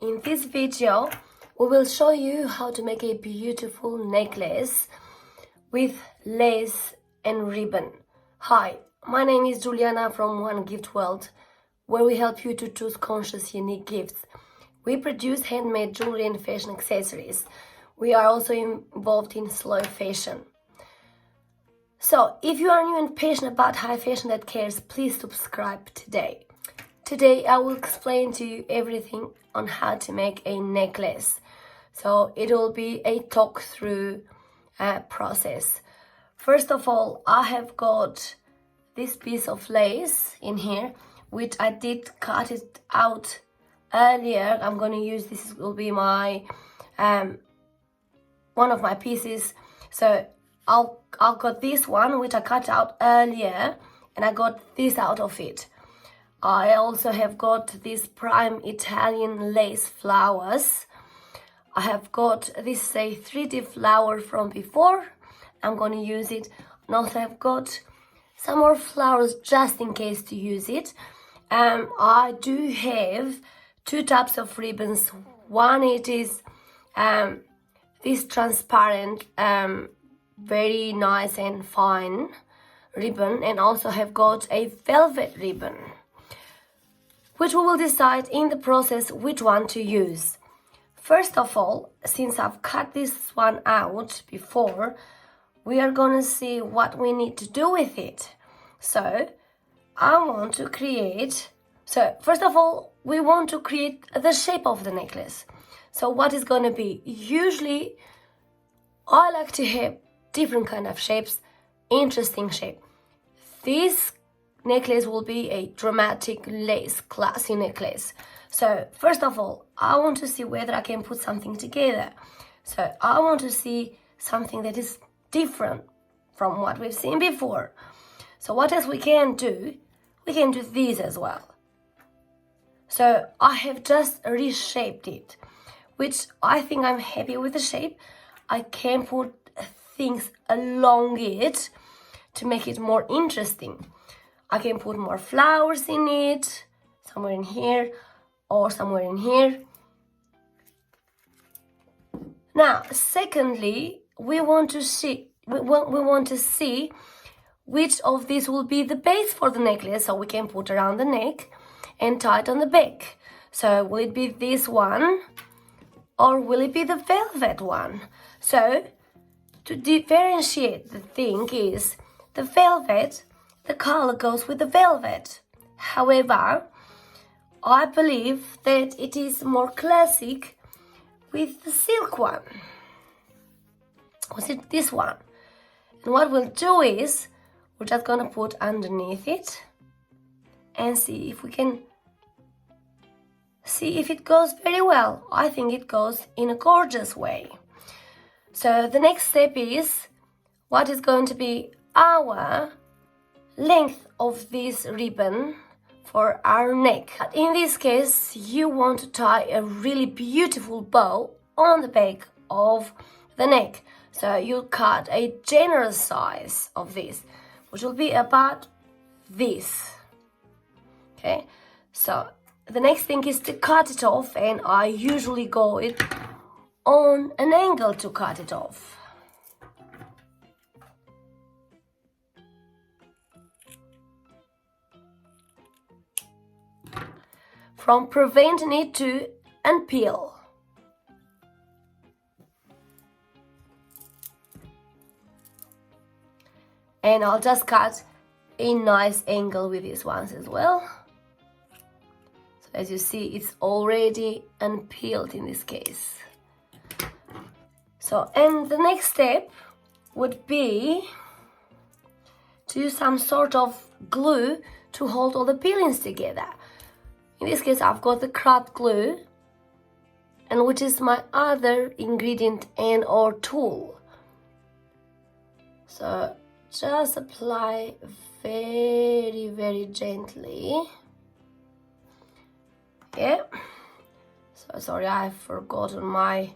In this video, we will show you how to make a beautiful necklace with lace and ribbon. Hi, my name is Juliana from One Gift World, where we help you to choose conscious, unique gifts. We produce handmade jewelry and fashion accessories. We are also involved in slow fashion. So, if you are new and passionate about high fashion that cares, please subscribe today. Today, I will explain to you everything on how to make a necklace. So, it will be a talk-through process. First of all, I have got this piece of lace in here, which I did cut it out earlier. I'm going to use this will be my one of my pieces. So I'll got this one which I cut out earlier, and I got this out of it. I also have got these prime Italian lace flowers. I have got this 3D flower from before. I'm going to use it. And also I've got some more flowers just in case to use it. I do have two types of ribbons. One, it is this transparent, very nice and fine ribbon, and also have got a velvet ribbon, which we will decide in the process which one to use. First of all, since I've cut this one out before, we are gonna see what we need to do with it. So I want to create, first of all, we want to create the shape of the necklace. So what is gonna be? Usually, I like to have different kind of shapes, interesting shape. This necklace will be a dramatic lace, classy necklace. So first of all, I want to see whether I can put something together. So I want to see something that is different from what we've seen before. So what else we can do? We can do this as well. So I have just reshaped it, which I think I'm happy with the shape. I can put things along it to make it more interesting. I can put more flowers in it, somewhere in here or somewhere in here. Now, secondly, we want to see which of these will be the base for the necklace, so we can put around the neck and tie it on the back. So will it be this one or will it be the velvet one? So to differentiate the thing is the velvet, the color goes with the velvet. However, I believe that it is more classic with the silk one. Was it this one? And what we'll do is we're just gonna put underneath it and see if we can see if it goes very well. I think it goes in a gorgeous way. So the next step is what is going to be our length of this ribbon for our neck. In this case, you want to tie a really beautiful bow on the back of the neck. So you'll cut a generous size of this, which will be about this. Okay, so the next thing is to cut it off, and I usually go it on an angle to cut it off. From preventing it to unpeel. And I'll just cut a nice angle with these ones as well. So as you see, it's already unpeeled in this case. So, and the next step would be to use some sort of glue to hold all the peelings together. In this case, I've got the craft glue, and which is my other ingredient and or tool. So just apply very, very gently. Yeah. So sorry, I've forgotten my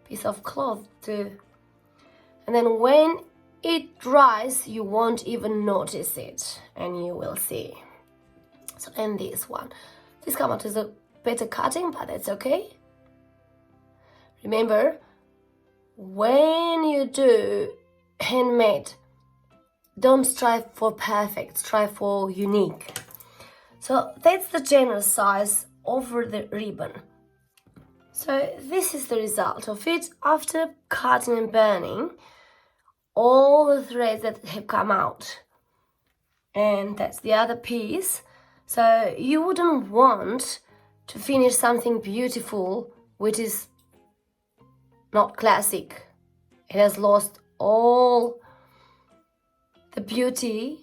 piece of cloth too. And then when it dries, you won't even notice it, and you will see. So, and this one. This come out as a better cutting, but it's okay. Remember, when you do handmade, don't strive for perfect, strive for unique. So that's the general size over the ribbon. So this is the result of it after cutting and burning all the threads that have come out. And that's the other piece. So you wouldn't want to finish something beautiful which is not classic. It has lost all the beauty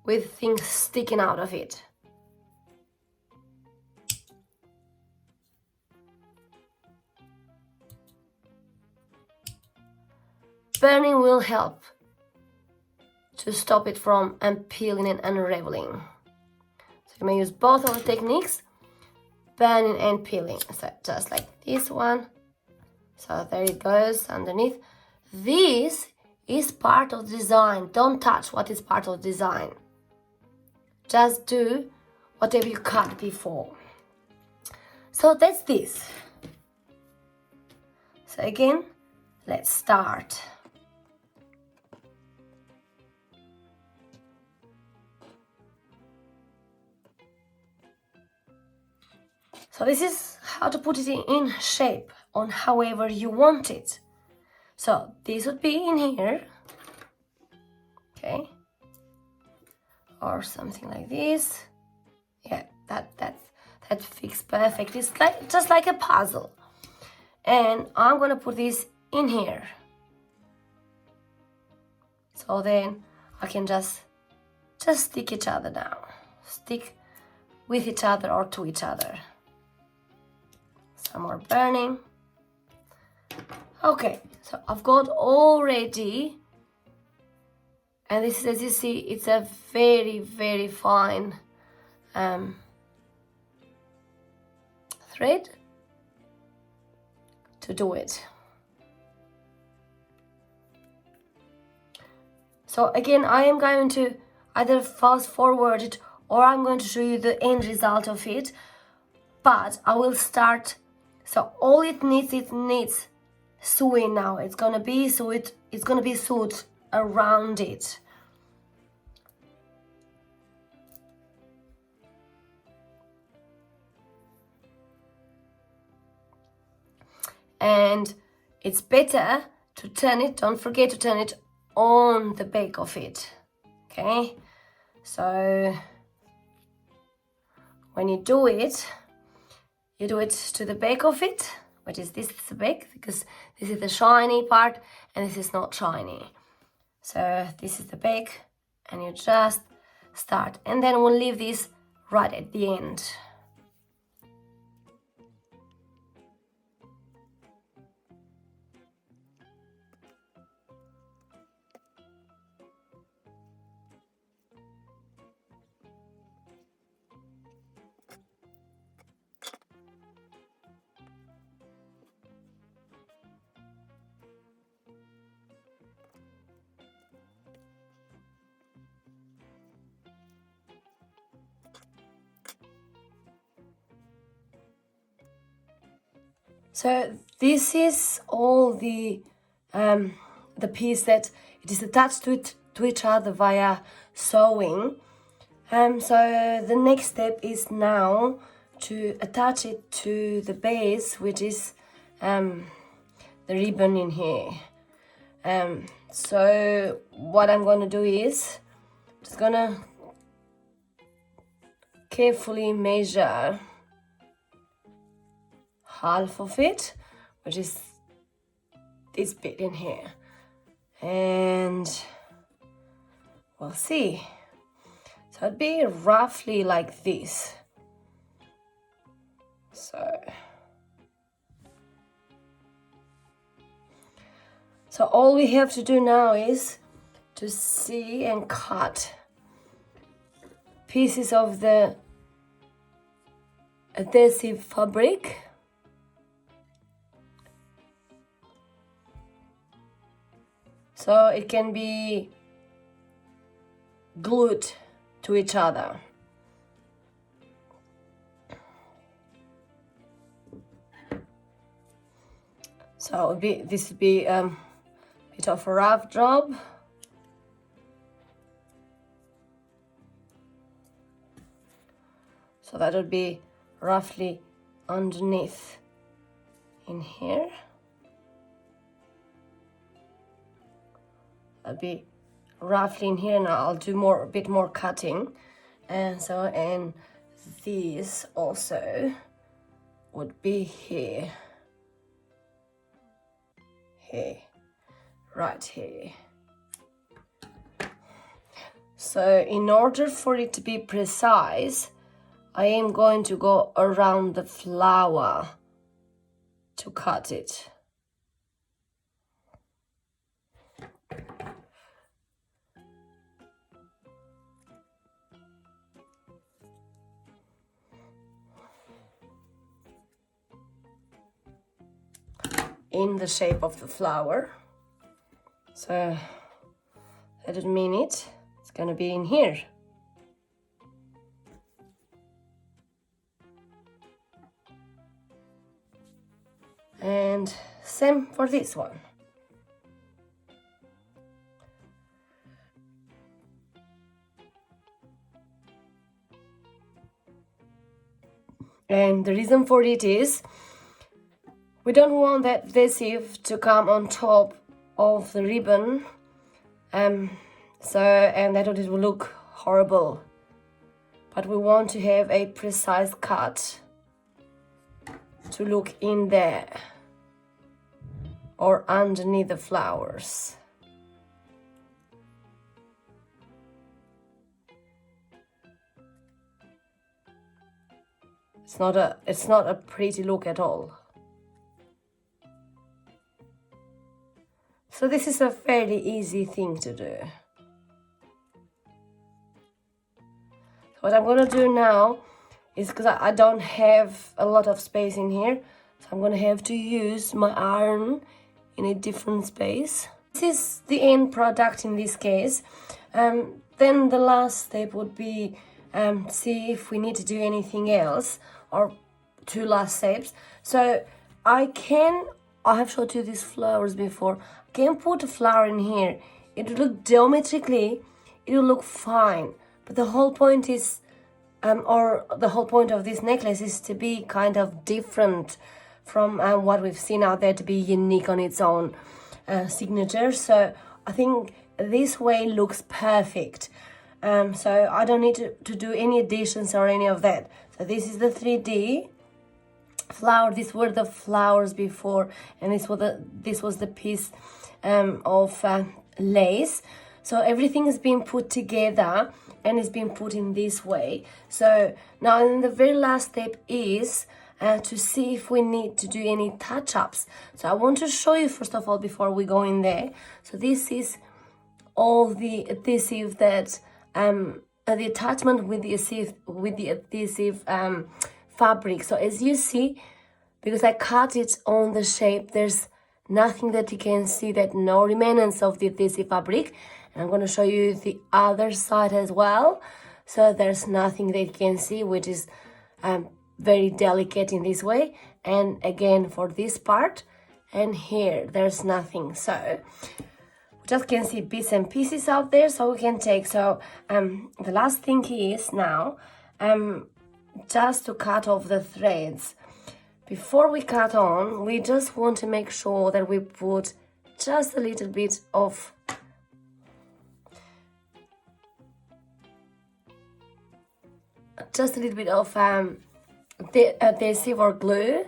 with things sticking out of it. Burning will help to stop it from peeling and unraveling. So you may use both of the techniques, burning and peeling. So just like this one. So there it goes underneath. This is part of the design. Don't touch what is part of the design. Just do whatever you cut before. So that's this. So again, let's start. So this is how to put it in shape on however you want it. So this would be in here, okay, or something like this. Yeah, that fits perfect. It's like just like a puzzle. And I'm gonna put this in here. So then I can just stick each other down, stick with each other or to each other. Some more burning. Okay, so I've got all ready, and this is, as you see, it's a very, very fine thread to do it. So again, I am going to either fast forward it or I'm going to show you the end result of it, but I will start. So all it needs sewing now. It's gonna be sewed around it. And it's better to turn it, don't forget to turn it on the back of it. Okay? So when you do it to the back of it, which is this is the back, because this is the shiny part and this is not shiny. So this is the back, and you just start, and then we'll leave this right at the end. So this is all the piece that it is attached to each other via sewing. So the next step is now to attach it to the base, which is the ribbon in here. So what I'm going to do is just gonna carefully measure half of it, which is this bit in here, and we'll see. So it'd be roughly like this. So all we have to do now is to see and cut pieces of the adhesive fabric. So it can be glued to each other. So this would be a bit of a rough job. So that would be roughly underneath in here. That'd be roughly in here. Now I'll do a bit more cutting, and these also would be here, right here. So in order for it to be precise, I am going to go around the flower to cut it. In the shape of the flower. So that would mean it's gonna be in here. And same for this one. And the reason for it is we don't want that adhesive to come on top of the ribbon, and that it will look horrible. But we want to have a precise cut to look in there or underneath the flowers. It's not a pretty look at all. So this is a fairly easy thing to do. What I'm gonna do now is, because I don't have a lot of space in here, so I'm gonna have to use my iron in a different space. This is the end product in this case. Then the last step would be see if we need to do anything else, or two last steps. So I have showed you these flowers before. I can put a flower in here. It will look geometrically, it will look fine. But the whole point is, or the whole point of this necklace is to be kind of different from what we've seen out there, to be unique on its own signature. So I think this way looks perfect. So I don't need to do any additions or any of that. So this is the 3D flower. These were the flowers before, and this was the piece of lace. So everything is being put together and is being put in this way. So now in the very last step is to see if we need to do any touch-ups. So I want to show you first of all before we go in there. So this is all the adhesive that the attachment with the adhesive fabric. So as you see, because I cut it on the shape, there's nothing that you can see, that no remnants of the adhesive fabric. And I'm going to show you the other side as well. So there's nothing that you can see, which is very delicate in this way. And again for this part, and here there's nothing. So we just can see bits and pieces out there, so we can take. So the last thing is now just to cut off the threads. Before we cut on, we just want to make sure that we put just a little bit of the adhesive or glue,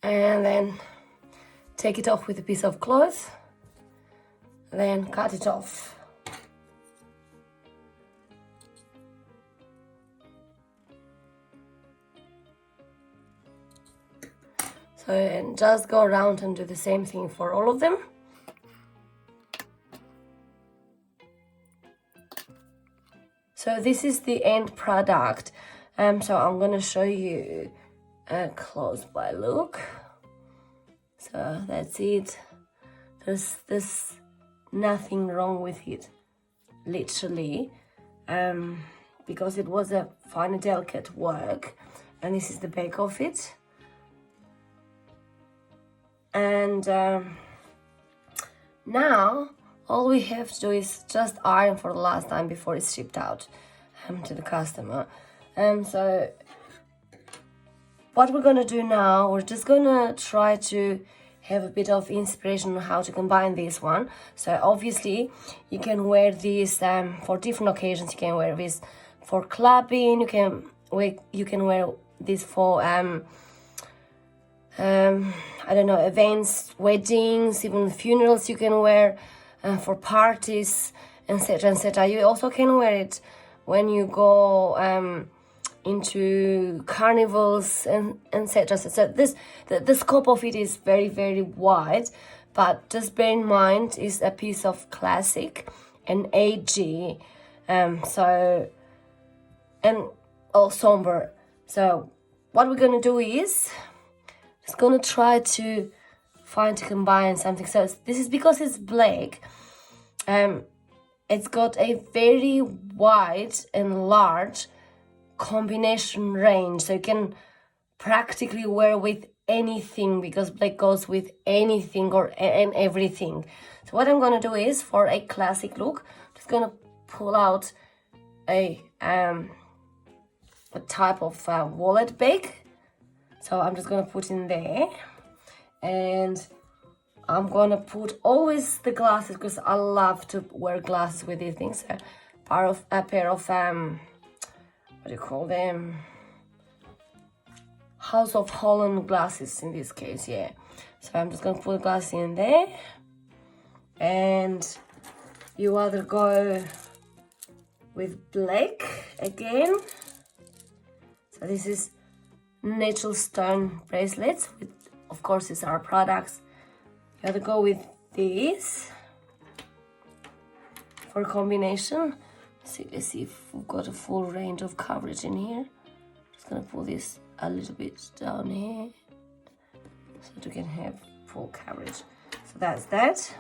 and then take it off with a piece of cloth, then cut it off. So, and just go around and do the same thing for all of them. So this is the end product. So I'm going to show you a close-by look. So that's it. There's nothing wrong with it, literally, because it was a fine, delicate work. And this is the back of it. And now all we have to do is just iron for the last time before it's shipped out to the customer. So what we're gonna do now, we're just gonna try to have a bit of inspiration on how to combine this one. So obviously you can wear this for different occasions. You can wear this for clubbing, you can wear this for I don't know, events, weddings, even funerals. You can wear for parties, etc., etc. You also can wear it when you go into carnivals and etc. So the scope of it is very, very wide, but just bear in mind it's a piece of classic and edgy, so and all somber. So what we're gonna do is just gonna try to combine something. So this is because it's black. It's got a very wide and large combination range, so you can practically wear with anything because black goes with anything and everything. So what I'm gonna do is, for a classic look, I'm just gonna pull out a type of wallet bag. So I'm just gonna put in there, and I'm gonna put always the glasses because I love to wear glasses with these things. So a pair of what do you call them? House of Holland glasses in this case, yeah. So I'm just gonna put the glasses in there, and you either go with black again. So this is natural stone bracelets, with, of course, these are products. You either go with these for combination. Let's see if we've got a full range of coverage in here. Just gonna pull this a little bit down here so that we can have full coverage. So that's that.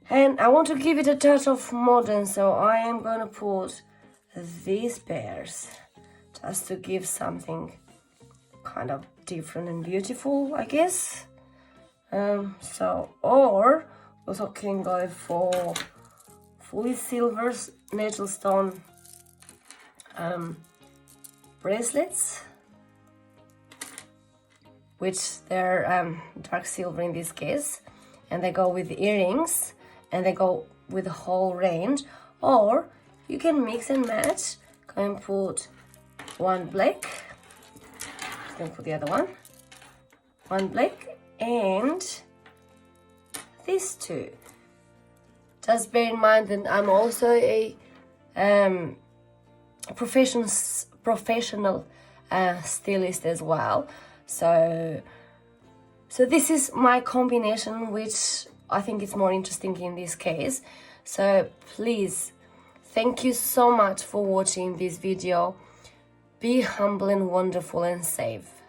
And I want to give it a touch of modern, so I am gonna put these pairs just to give something kind of different and beautiful, I guess. Or also can go for fully silver natural stone bracelets, which they're dark silver in this case, and they go with the earrings, and they go with the whole range. Or you can mix and match. Go and put one black, go and put the other one black, and these two. Just bear in mind that I'm also a professional stylist as well. So this is my combination, which I think is more interesting in this case. So please, thank you so much for watching this video. Be humble and wonderful and safe.